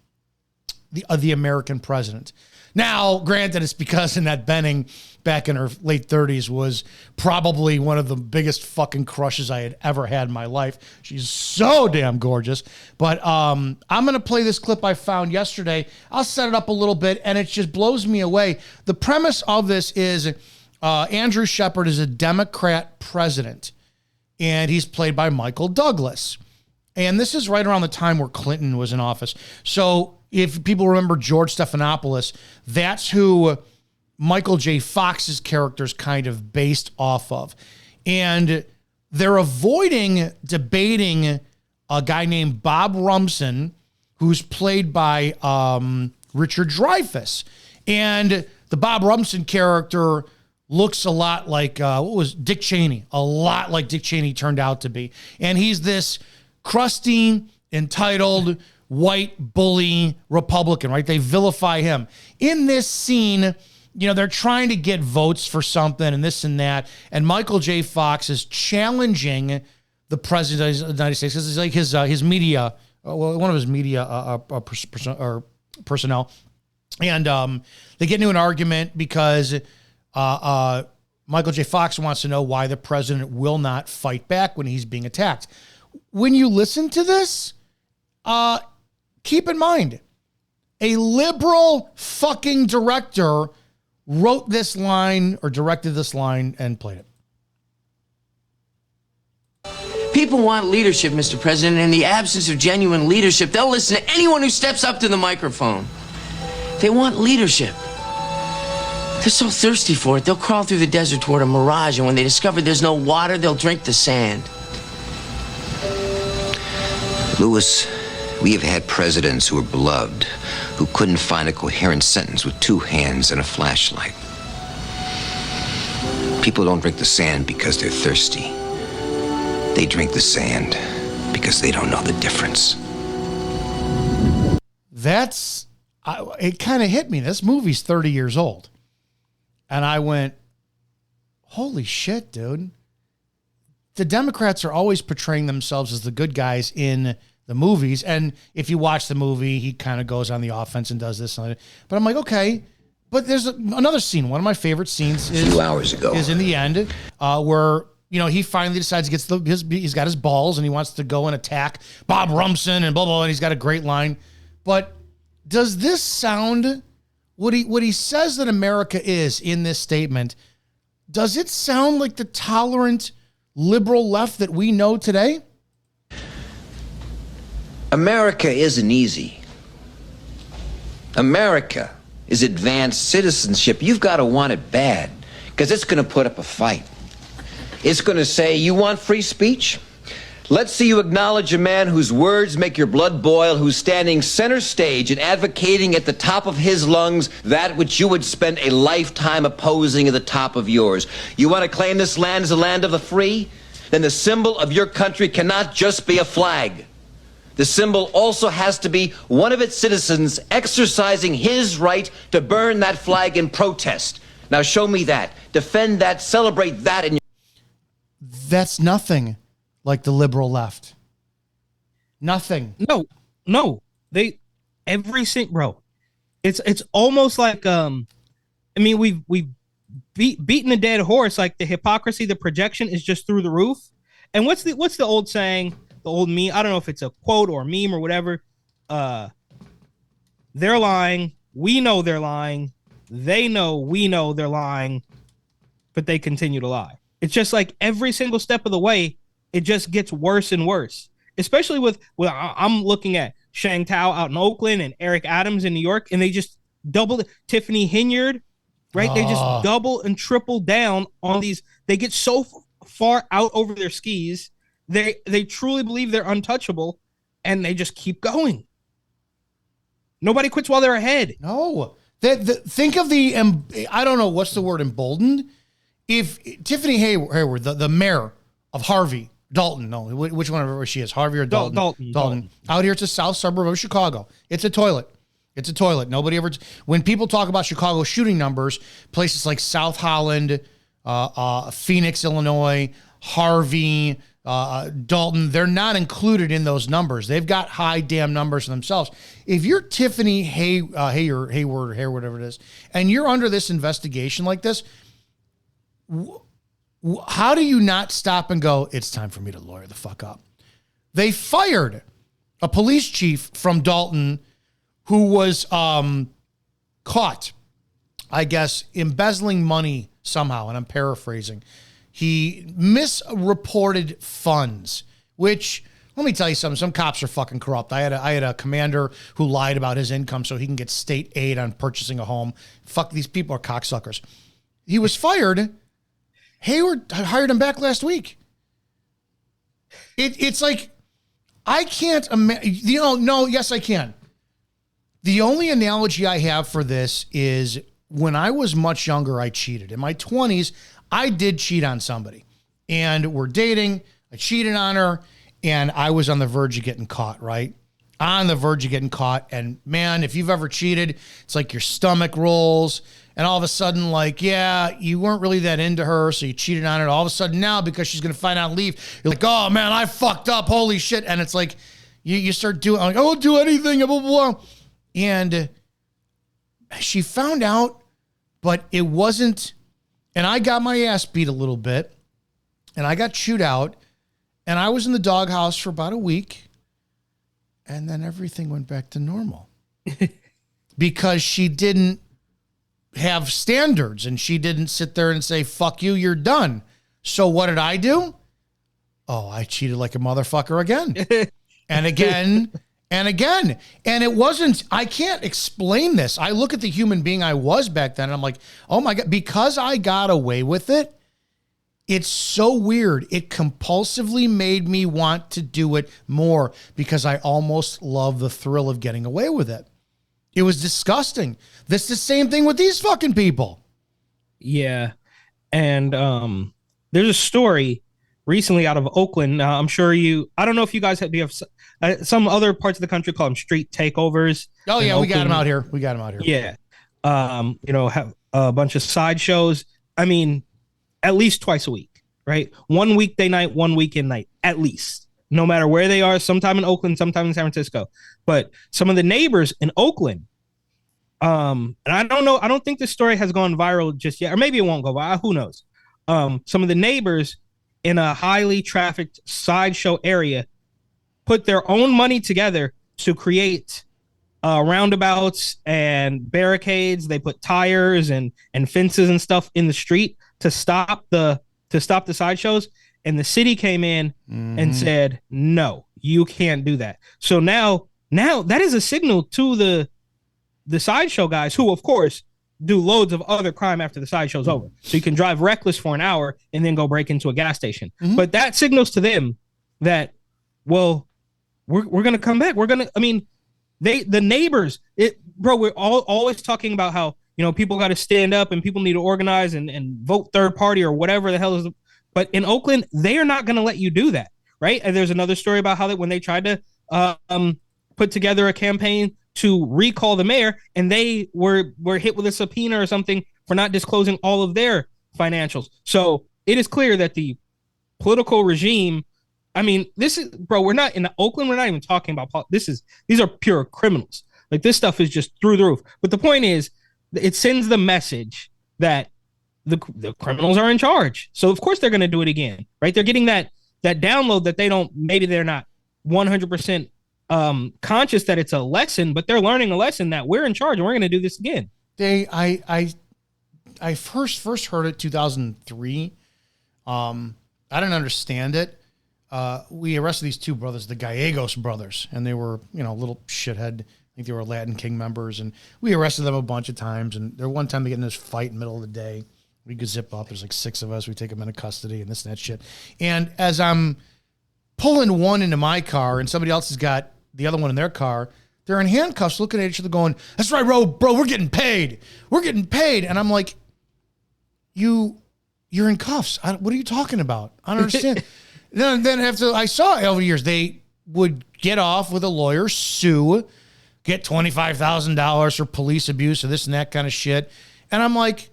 American President. Now, granted, it's because Annette Bening back in her late 30s was probably one of the biggest fucking crushes I had ever had in my life. She's so damn gorgeous. But I'm going to play this clip I found yesterday. I'll set it up a little bit, and it just blows me away. The premise of this is Andrew Shepard is a Democrat president, and he's played by Michael Douglas. And this is right around the time where Clinton was in office. So if people remember George Stephanopoulos, that's who Michael J. Fox's character is kind of based off of. And they're avoiding debating a guy named Bob Rumson, who's played by Richard Dreyfuss. And the Bob Rumson character looks a lot like, Dick Cheney? A lot like Dick Cheney turned out to be. And he's this crusty, entitled, white bully Republican, right? They vilify him. In this scene, they're trying to get votes for something and this and that. And Michael J. Fox is challenging the president of the United States. This is like his media, one of his media personnel. And they get into an argument because Michael J. Fox wants to know why the president will not fight back when he's being attacked. When you listen to this, keep in mind, a liberal fucking director wrote this line or directed this line and played it. People want leadership, Mr. President. In the absence of genuine leadership, they'll listen to anyone who steps up to the microphone. They want leadership. They're so thirsty for it, they'll crawl through the desert toward a mirage, and when they discover there's no water, they'll drink the sand. Lewis, we have had presidents who were beloved, who couldn't find a coherent sentence with two hands and a flashlight. People don't drink the sand because they're thirsty. They drink the sand because they don't know the difference. It kind of hit me. This movie's 30 years old. And I went, holy shit, dude. The Democrats are always portraying themselves as the good guys in the movies. And if you watch the movie, he kind of goes on the offense and does this and that. But I'm like, okay. But there's another scene. One of my favorite scenes is, a few hours ago, is in the end where, he finally decides he's got his balls and he wants to go and attack Bob Rumson and blah, blah, and he's got a great line. But does this sound... What he says that America is in this statement, does it sound like the tolerant liberal left that we know today? America isn't easy. America is advanced citizenship. You've got to want it bad, because it's going to put up a fight. It's going to say, you want free speech? Let's see you acknowledge a man whose words make your blood boil, who's standing center stage and advocating at the top of his lungs that which you would spend a lifetime opposing at the top of yours. You want to claim this land as a land of the free? Then the symbol of your country cannot just be a flag. The symbol also has to be one of its citizens exercising his right to burn that flag in protest. Now show me that. Defend that. Celebrate that. That's nothing like the liberal left. Nothing. No. Bro. It's almost like we've beaten a dead horse. Like the hypocrisy, the projection is just through the roof. And what's the old saying? The old meme. I don't know if it's a quote or a meme or whatever. They're lying. We know they're lying. They know we know they're lying, but they continue to lie. It's just like every single step of the way, it just gets worse and worse, especially with I'm looking at Shang Tao out in Oakland and Eric Adams in New York, and they just doubled Tiffany Hinyard, right? They just double and triple down on these. They get so far out over their skis. They truly believe they're untouchable, and they just keep going. Nobody quits while they're ahead. No. Think of the, I don't know, what's the word, emboldened? If Tiffany Hayward, the mayor of Harvey, Dalton, no, which one of she is, Harvey or Dalton? Dalton. Out here, it's a south suburb of Chicago. It's a toilet. Nobody ever, when people talk about Chicago shooting numbers, places like South Holland, Phoenix, Illinois, Harvey, Dalton, they're not included in those numbers. They've got high damn numbers themselves. If you're Tiffany Hayward, whatever it is, and you're under this investigation like this, how do you not stop and go, it's time for me to lawyer the fuck up? They fired a police chief from Dalton who was caught, I guess, embezzling money somehow, and I'm paraphrasing. He misreported funds, which, let me tell you something, some cops are fucking corrupt. I had a commander who lied about his income so he can get state aid on purchasing a home. Fuck, these people are cocksuckers. He was fired. Hayward hired him back last week. It's like, I can't imagine, no, yes, I can. The only analogy I have for this is when I was much younger, I cheated. In my 20s, I did cheat on somebody, and we're dating. I cheated on her, and I was on the verge of getting caught, right? on the verge of getting caught. And man, if you've ever cheated, it's like your stomach rolls. And all of a sudden, like, yeah, you weren't really that into her, so you cheated on her. All of a sudden now, because she's going to find out and leave, you're like, oh, man, I fucked up. Holy shit. And it's like, you start doing, like, I won't do anything, blah, blah, blah. And she found out, but it wasn't, and I got my ass beat a little bit, and I got chewed out, and I was in the doghouse for about a week, and then everything went back to normal. Because she didn't have standards, and she didn't sit there and say, fuck you, you're done. So what did I do? Oh, I cheated like a motherfucker again. And again, and again. And it wasn't, I can't explain this. I look at the human being I was back then, and I'm like, oh my God, because I got away with it, it's so weird. It compulsively made me want to do it more because I almost love the thrill of getting away with it. It was disgusting. This is the same thing with these fucking people. Yeah. And there's a story recently out of Oakland. I'm sure I don't know if you guys have some other parts of the country call them street takeovers. Oh yeah, we Oakland, got them out here. We got them out here. Yeah. Have a bunch of sideshows. I mean, at least twice a week, right? One weekday night, one weekend night, at least. No matter where they are, sometime in Oakland, sometime in San Francisco. But some of the neighbors in Oakland, and I don't know, I don't think this story has gone viral just yet, or maybe it won't go viral, who knows? Some of the neighbors in a highly trafficked sideshow area put their own money together to create roundabouts and barricades. They put tires and fences and stuff in the street to stop the sideshows. And the city came in and said, no, you can't do that. So now that is a signal to the sideshow guys, who, of course, do loads of other crime after the sideshow's over. So you can drive reckless for an hour and then go break into a gas station. But that signals to them that, well, we're going to come back. The neighbors, we're always talking about how, people got to stand up and people need to organize and vote third party or whatever the hell is. But in Oakland, they are not going to let you do that, right? And there's another story about how when they tried to put together a campaign to recall the mayor, and they were hit with a subpoena or something for not disclosing all of their financials. So it is clear that the political regime, I mean, this is, we're not in Oakland. We're not even talking about these are pure criminals. Like, this stuff is just through the roof. But the point is, it sends the message that the criminals are in charge. So of course they're going to do it again, right? They're getting that download that maybe they're not 100% conscious that it's a lesson, but they're learning a lesson that we're in charge and we're going to do this again. I first heard it 2003. I didn't understand it. We arrested these two brothers, the Gallegos brothers, and they were, little shithead. I think they were Latin King members, and we arrested them a bunch of times. And there one time they get in this fight in the middle of the day. We could zip up. There's like 6 of us. We take them into custody and this and that shit. And as I'm pulling one into my car and somebody else has got the other one in their car, they're in handcuffs looking at each other going, that's right, bro, we're getting paid. We're getting paid. And I'm like, you're in cuffs. What are you talking about? I don't understand. then after I saw it over the years, they would get off with a lawyer, sue, get $25,000 for police abuse or this and that kind of shit. And I'm like,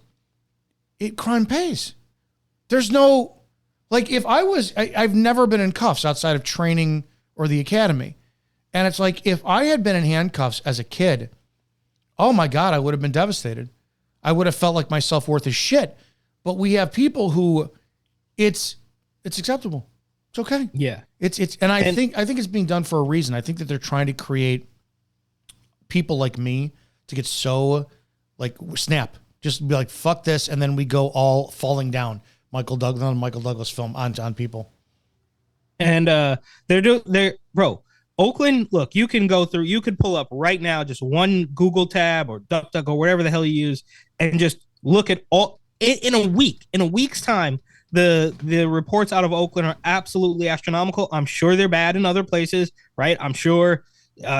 crime pays. There's no, like, if I've never been in cuffs outside of training or the academy. And it's like, if I had been in handcuffs as a kid, oh my God, I would have been devastated. I would have felt like my self-worth is shit. But we have people who it's acceptable. It's okay. Yeah. I think it's being done for a reason. I think that they're trying to create people like me to get so like snap. Just be like, fuck this, and then we go all falling down. Michael Douglas film on people. And bro, Oakland, look, you could pull up right now just one Google tab or DuckDuck or whatever the hell you use and just look at all in a week's time. The reports out of Oakland are absolutely astronomical. I'm sure they're bad in other places, right? I'm sure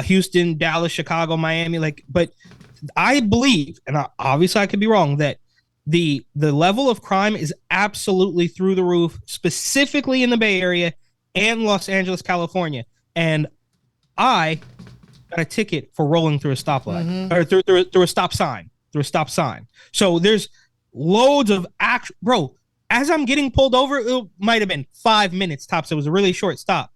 Houston, Dallas, Chicago, Miami, but I believe, and obviously I could be wrong, that the level of crime is absolutely through the roof, specifically in the Bay Area and Los Angeles, California. And I got a ticket for rolling through a stoplight or through a stop sign, So there's loads of bro. As I'm getting pulled over, it might have been 5 minutes tops. It was a really short stop,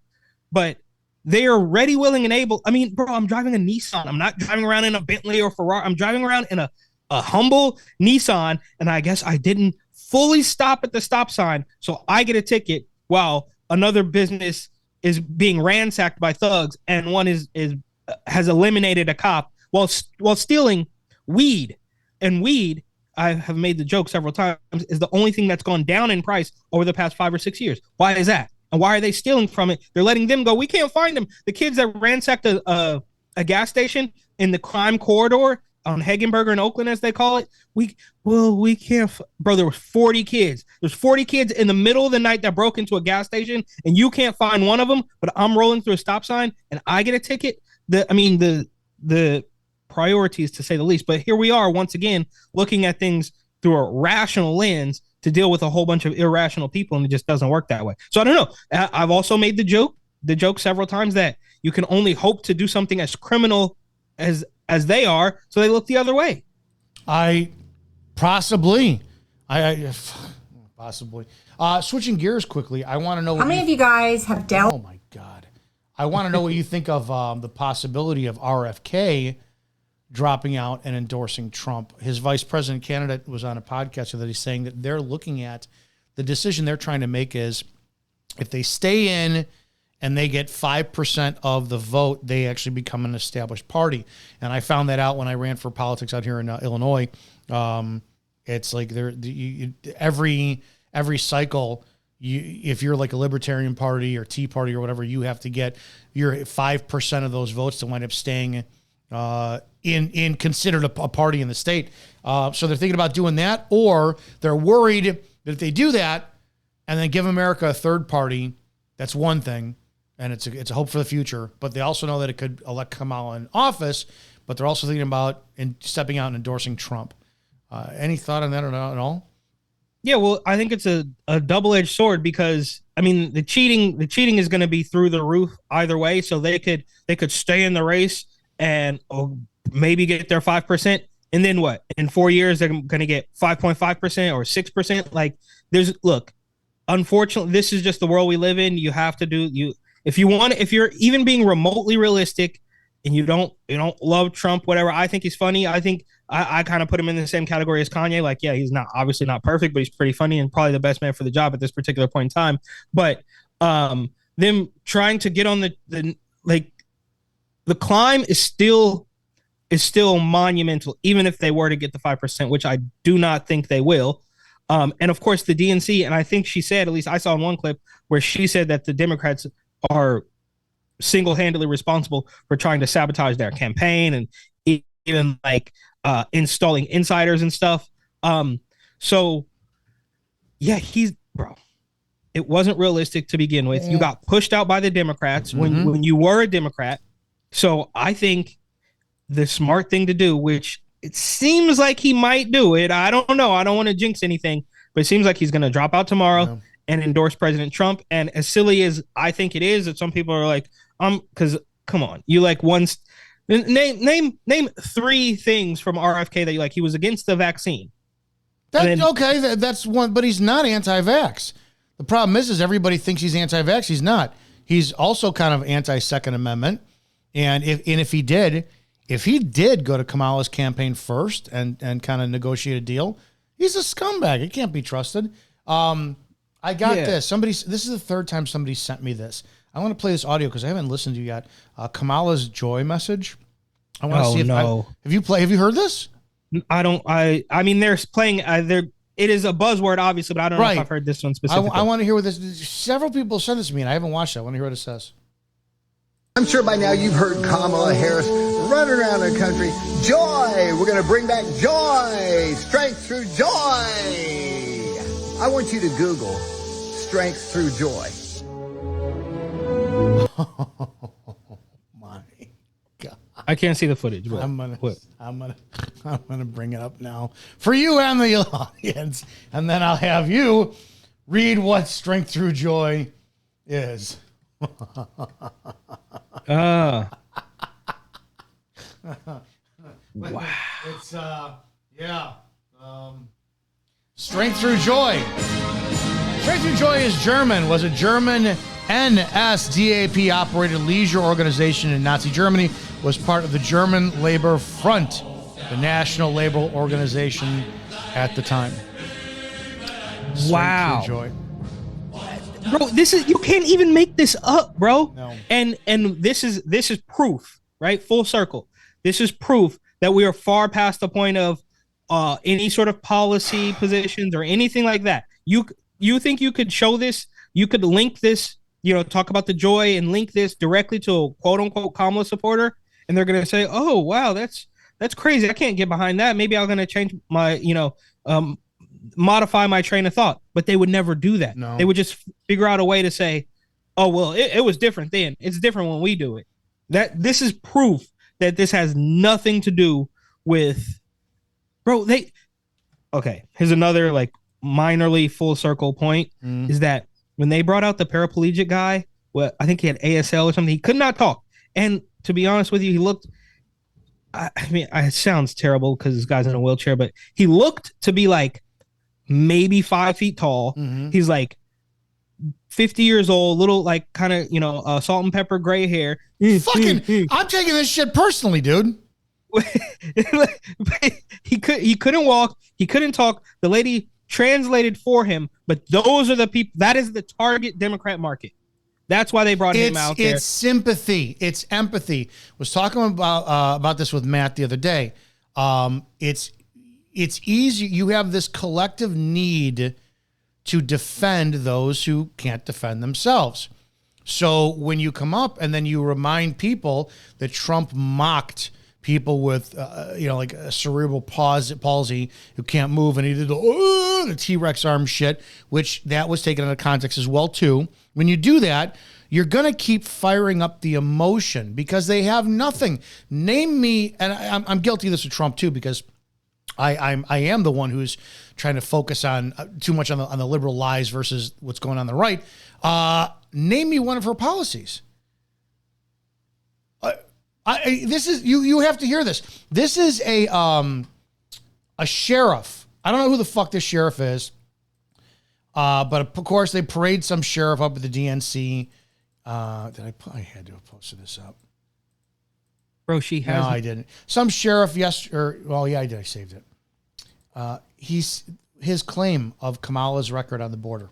but they are ready, willing, and able. I mean, bro, I'm driving a Nissan. I'm not driving around in a Bentley or Ferrari. I'm driving around in a humble Nissan, and I guess I didn't fully stop at the stop sign, so I get a ticket while another business is being ransacked by thugs, and one has eliminated a cop while stealing weed. And weed, I have made the joke several times, is the only thing that's gone down in price over the past 5 or 6 years. Why is that? And why are they stealing from it? They're letting them go. We can't find them. The kids that ransacked a gas station in the crime corridor on Hagenberger in Oakland, as they call it, we can't. Bro, there were 40 kids. There's 40 kids in the middle of the night that broke into a gas station, and you can't find one of them. But I'm rolling through a stop sign, and I get a ticket. The priorities, to say the least. But here we are once again looking at things through a rational lens to deal with a whole bunch of irrational people, and it just doesn't work that way. So I don't know. I've also made the joke several times that you can only hope to do something as criminal as they are, so they look the other way. Possibly. Switching gears quickly, I want to know how many of you guys have dealt. Oh my God. I want to know what you think of the possibility of RFK dropping out and endorsing Trump. His vice president candidate was on a podcast that he's saying that they're looking at the decision they're trying to make is if they stay in and they get 5% of the vote, they actually become an established party. And I found that out when I ran for politics out here in Illinois. It's like every cycle, if you're like a Libertarian Party or Tea Party or whatever, you have to get your 5% of those votes to wind up staying in considered a party in the state. So they're thinking about doing that, or they're worried that if they do that and then give America a third party, that's one thing, and it's a hope for the future. But they also know that it could elect Kamala in office, but they're also thinking about stepping out and endorsing Trump. Any thought on that or not at all? Yeah, well, I think it's a double-edged sword because I mean the cheating is going to be through the roof either way. So they could stay in the race and maybe get their 5%, and then what? In 4 years they're going to get 5.5% or 6%. Like unfortunately, this is just the world we live in. You have to if you're even being remotely realistic and you don't love Trump, whatever. I think he's funny. I think I kind of put him in the same category as Kanye. Like, yeah, he's obviously not perfect, but he's pretty funny and probably the best man for the job at this particular point in time. But them trying to get on the climb is still monumental, even if they were to get the 5%, which I do not think they will. And of course the DNC, and I think she said, at least I saw in one clip where she said that the Democrats are single-handedly responsible for trying to sabotage their campaign and even installing insiders and stuff. So yeah, it wasn't realistic to begin with. You got pushed out by the Democrats when you were a Democrat. So I think the smart thing to do, which it seems like he might do it. I don't know. I don't want to jinx anything, but it seems like he's going to drop out tomorrow and endorse President Trump. And as silly as I think it is, that some people are like, because come on, you like once name 3 things from RFK that you like. He was against the vaccine. That's one, but he's not anti-vax. The problem is everybody thinks he's anti-vax. He's not. He's also kind of anti-Second Amendment. And if he did go to Kamala's campaign first and kind of negotiate a deal, he's a scumbag. He can't be trusted. I got this. This is the third time somebody sent me this. I want to play this audio because I haven't listened to yet. Kamala's joy message. I want to see if have you heard this? I don't. I mean, they're playing. It is a buzzword, obviously, but I don't know if I've heard this one specifically. I want to hear what this. Several people sent this to me, and I haven't watched it. I want to hear what it says. I'm sure by now you've heard Kamala Harris running around the country. Joy! We're going to bring back joy! Strength through joy! I want you to Google strength through joy. Oh my God. I can't see the footage. But I'm gonna bring it up now for you and the audience, and then I'll have you read what strength through joy is. Wow. It's yeah. Strength Through Joy. Strength Through Joy is German. Was a German NSDAP operated leisure organization in Nazi Germany. Was part of the German Labor Front, the national labor organization at the time. Wow. Through Joy. Bro, this is, you can't even make this up, bro. No. And this is proof, right? Full circle. This is proof that we are far past the point of any sort of policy positions or anything like that. You think you could show this? You could link this, talk about the joy and link this directly to a quote unquote Kamala supporter, and they're gonna say, "Oh, wow, that's crazy. I can't get behind that. Maybe I'm gonna change my, modify my train of thought." But they would never do that. No. They would just figure out a way to say, "Oh, well, it was different then. It's different when we do it." This is proof that this has nothing to do with, bro. Okay. Here's another like minorly full circle point is that when they brought out the paraplegic guy, I think he had ASL or something. He could not talk, and to be honest with you, he looked. I mean, it sounds terrible because this guy's in a wheelchair, but he looked to be like maybe 5 feet tall. He's like 50 years old, little like kind of salt and pepper gray hair. Fucking, I'm taking this shit personally, dude. He couldn't walk, he couldn't talk. The lady translated for him, but those are the people. That is the target Democrat market. That's why they brought him out there. It's sympathy. It's empathy. Was talking about this with Matt the other day. It's easy. You have this collective need to defend those who can't defend themselves. So when you come up and then you remind people that Trump mocked people with, like a cerebral palsy who can't move, and he did the T-Rex arm shit, which that was taken out of context as well too. When you do that, you're going to keep firing up the emotion because they have nothing. Name me, and I'm guilty of this with Trump too, because I am the one who's trying to focus on too much on the liberal lies versus what's going on the right. Name me one of her policies. This is you have to hear this. This is a sheriff. I don't know who the fuck this sheriff is. But of course they parade some sheriff up at the DNC. I had to have posted this up. Bro, she has. No, I didn't. Some sheriff, I did. I saved it. His claim of Kamala's record on the border.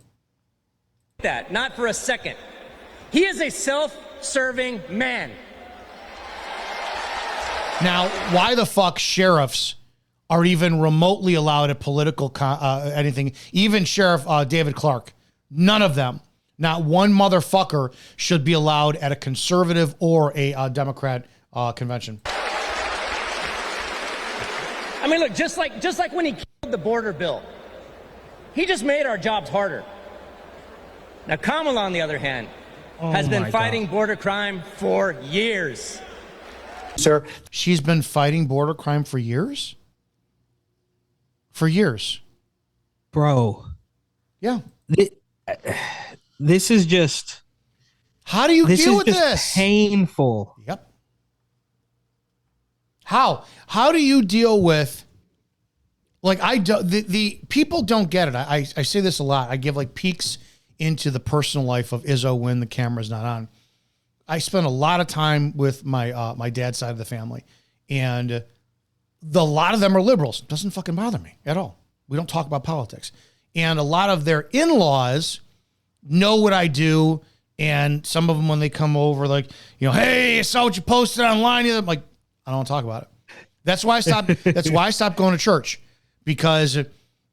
That, not for a second. He is a self-serving man. Now, why the fuck sheriffs are even remotely allowed at political anything? Even Sheriff David Clark, none of them. Not one motherfucker should be allowed at a conservative or a Democrat convention. I mean, look, just like when he killed the border bill, he just made our jobs harder. Now, Kamala, on the other hand, has been fighting border crime for years. Sir, she's been fighting border crime for years? For years. Bro. Yeah. This is just... How do you deal with this? Painful. Yep. How do you deal with... Like, the people don't get it. I say this a lot. I give like peeks into the personal life of Izzo when the camera's not on. I spent a lot of time with my dad's side of the family, and a lot of them are liberals. It doesn't fucking bother me at all. We don't talk about politics. And a lot of their in-laws know what I do, and some of them, when they come over, like, hey, I saw what you posted online. I'm like, I don't want to talk about it. That's why I stopped going to church, because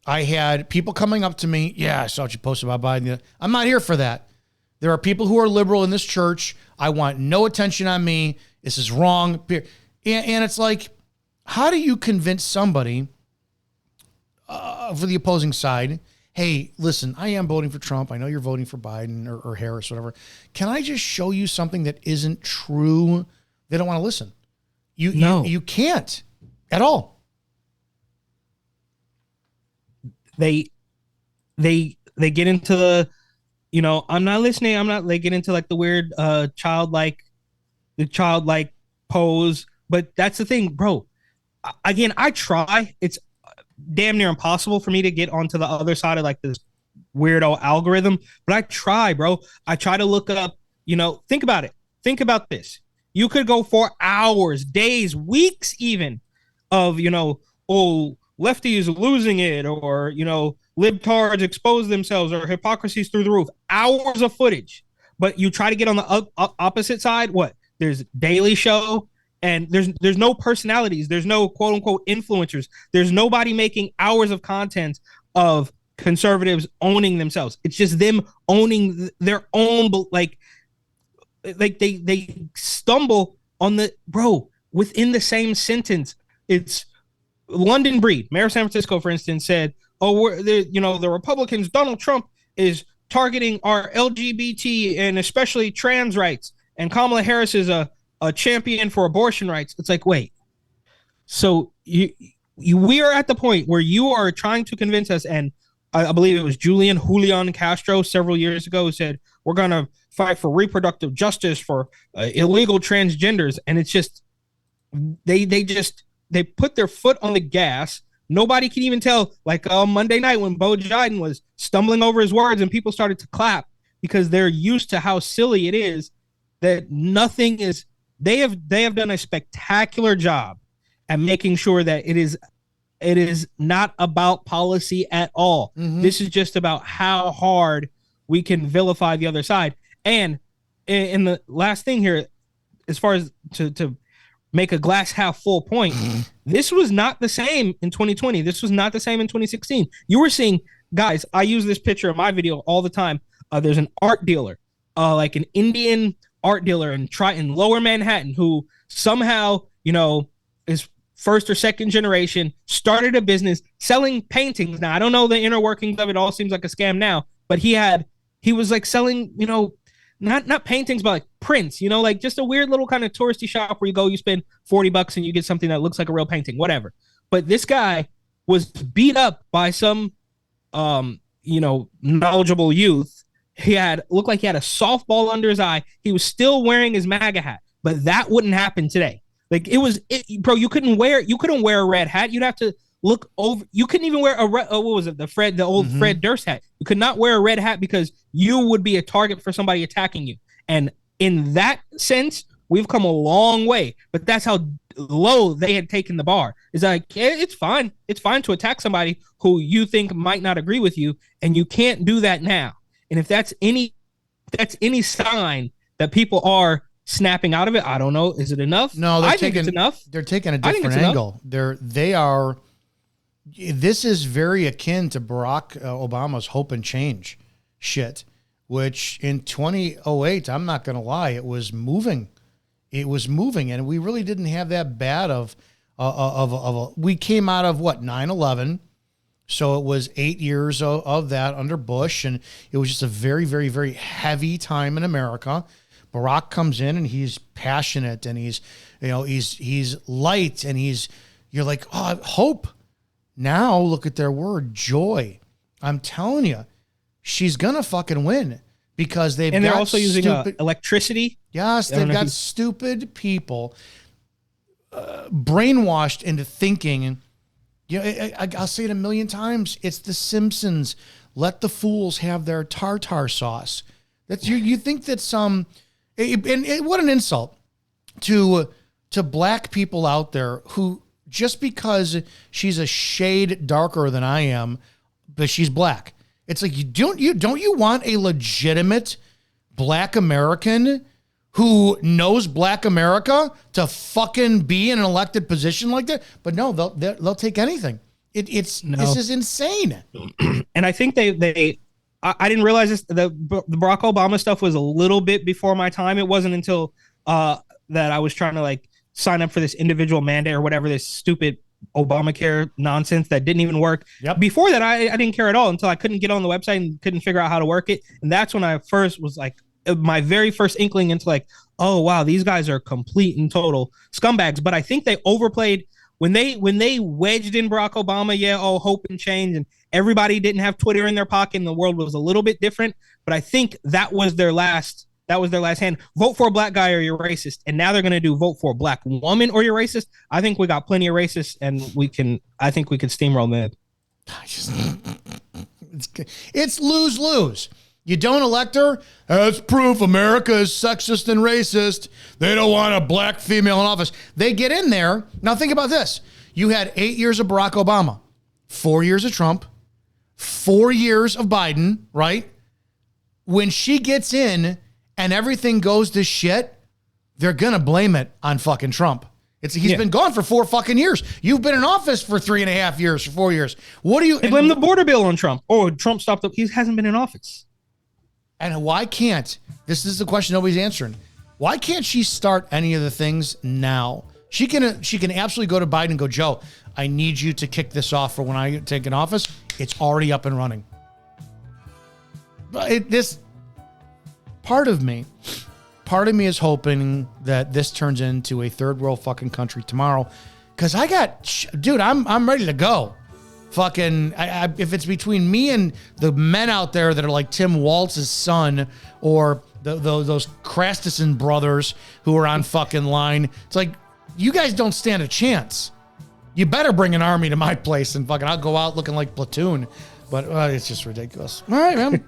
I had people coming up to me. Yeah, I saw what you posted about Biden. I'm not here for that. There are people who are liberal in this church. I want no attention on me. This is wrong. And it's like, how do you convince somebody for the opposing side, hey, listen, I am voting for Trump. I know you're voting for Biden or Harris, whatever. Can I just show you something that isn't true? They don't want to listen. You can't at all. They get into the, I'm not listening. They get into like the weird childlike pose But that's the thing, bro. Again, I try. It's damn near impossible for me to get onto the other side of like this weirdo algorithm, but I try, bro. I try to look up, think about it. Think about this. You could go for hours, days, weeks even of, oh, lefties losing it, or, libtards expose themselves, or hypocrisies through the roof. Hours of footage. But you try to get on the opposite side, what? There's Daily Show, and there's no personalities. There's no quote unquote influencers. There's nobody making hours of content of conservatives owning themselves. It's just them owning their own, like they stumble on the, bro, within the same sentence. It's London Breed, mayor of San Francisco, for instance, said, oh, the Republicans, Donald Trump is targeting our LGBT and especially trans rights, and Kamala Harris is a champion for abortion rights. It's like, wait, so we are at the point where you are trying to convince us, and I believe it was Julian Castro several years ago who said, we're going to fight for reproductive justice for illegal transgenders. And it's just, they put their foot on the gas. Nobody can even tell, like Monday night when Bo Biden was stumbling over his words and people started to clap because they're used to how silly it is, that nothing is, they have done a spectacular job at making sure that it is not about policy at all. Mm-hmm. This is just about how hard we can vilify the other side. And in the last thing here, as far as to make a glass half full point, this was not the same in 2020. This was not the same in 2016. You were seeing, guys, I use this picture in my video all the time. There's an art dealer, like an Indian art dealer in Lower Manhattan, who somehow, is first or second generation, started a business selling paintings. Now, I don't know the inner workings of it. All seems like a scam now, but he was like selling, not paintings, but like prints, like just a weird little kind of touristy shop where you go, you spend $40 and you get something that looks like a real painting, whatever. But this guy was beat up by some, knowledgeable youth. Looked like he had a softball under his eye. He was still wearing his MAGA hat, but that wouldn't happen today. Like bro, you couldn't wear a red hat. You'd have to look over. You couldn't even wear what was it? The old Fred Durst hat. You could not wear a red hat because you would be a target for somebody attacking you. And in that sense, we've come a long way, but that's how low they had taken the bar. It's like, it's fine. It's fine to attack somebody who you think might not agree with you. And you can't do that now. And if that's any sign that people are snapping out of it, I don't know. Is it enough? No, I think it's enough. They're taking a different angle. This is very akin to Barack Obama's hope and change shit, which in 2008, I'm not going to lie, it was moving. It was moving, and we really didn't have that bad we came out of 9/11. So it was 8 years of that under Bush, and it was just a very, very, very heavy time in America. Barack comes in and he's passionate, and he's light, and you're like, oh, hope. Now look at their word, joy. I'm telling you, she's gonna fucking win because they're also using electricity. Yes, they've got stupid people brainwashed into thinking. I'll say it a million times. It's The Simpsons. Let the fools have their tartar sauce. That's you think that what an insult to black people out there who, just because she's a shade darker than I am, but she's black. It's like, don't you want a legitimate black American who knows black America to fucking be in an elected position like that? But no, they'll take anything. This is insane. And I think I didn't realize this. The Barack Obama stuff was a little bit before my time. It wasn't until that I was trying to sign up for this individual mandate or whatever, this stupid Obamacare nonsense that didn't even work. Yep. Before that, I didn't care at all until I couldn't get on the website and couldn't figure out how to work it. And that's when I first was my very first inkling into oh wow, these guys are complete and total scumbags. But I think they overplayed when they wedged in Barack Obama. Hope and change, and everybody didn't have Twitter in their pocket and the world was a little bit different. But I think that was their last That was their last hand. Vote for a black guy or you're racist. And now they're going to do vote for a black woman or you're racist. I think we got plenty of racists, and I think we can steamroll them. It's lose-lose. You don't elect her, that's proof America is sexist and racist. They don't want a black female in office. They get in there. Now think about this. You had 8 years of Barack Obama, 4 years of Trump, 4 years of Biden, right? When she gets in and everything goes to shit, they're going to blame it on fucking Trump. He's been gone for 4 fucking years. You've been in office for 3.5 years, for 4 years. What do you... They blame the border bill on Trump. Oh, Trump stopped up. He hasn't been in office. And why can't, this is the question nobody's answering, why can't she start any of the things now? She can absolutely go to Biden and go, Joe, I need you to kick this off for when I take an office. It's already up and running. But this part of me is hoping that this turns into a third world fucking country tomorrow. Because I'm ready to go. Fucking, if it's between me and the men out there that are like Tim Walz's son or those Krastensen brothers who are on fucking line, it's like, you guys don't stand a chance. You better bring an army to my place and fucking I'll go out looking like Platoon. But it's just ridiculous. All right, man.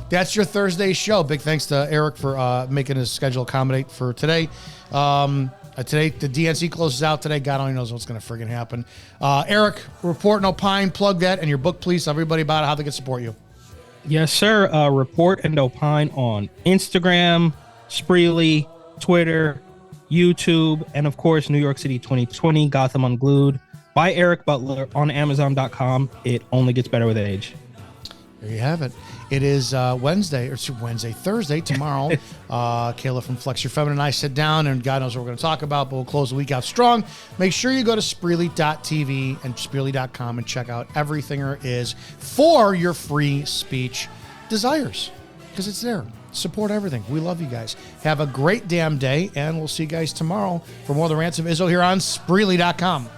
That's your Thursday show. Big thanks to Eric for making his schedule accommodate for today. Today, the DNC closes out today. God only knows what's going to friggin' happen. Eric, Report and Opine, plug that and your book, please. Tell everybody about how they can support you. Yes, sir. Report and Opine on Instagram, Spreely, Twitter, YouTube, and of course, New York City 2020, Gotham Unglued. By Eric Butler on Amazon.com. It only gets better with age. There you have it. It is Thursday, tomorrow. Kayla from Flex Your Feminine and I sit down, and God knows what we're going to talk about, but we'll close the week out strong. Make sure you go to Spreely.tv and Spreely.com and check out everything there is for your free speech desires, because it's there. Support everything. We love you guys. Have a great damn day, and we'll see you guys tomorrow for more of the Rants of Izzo here on Spreely.com.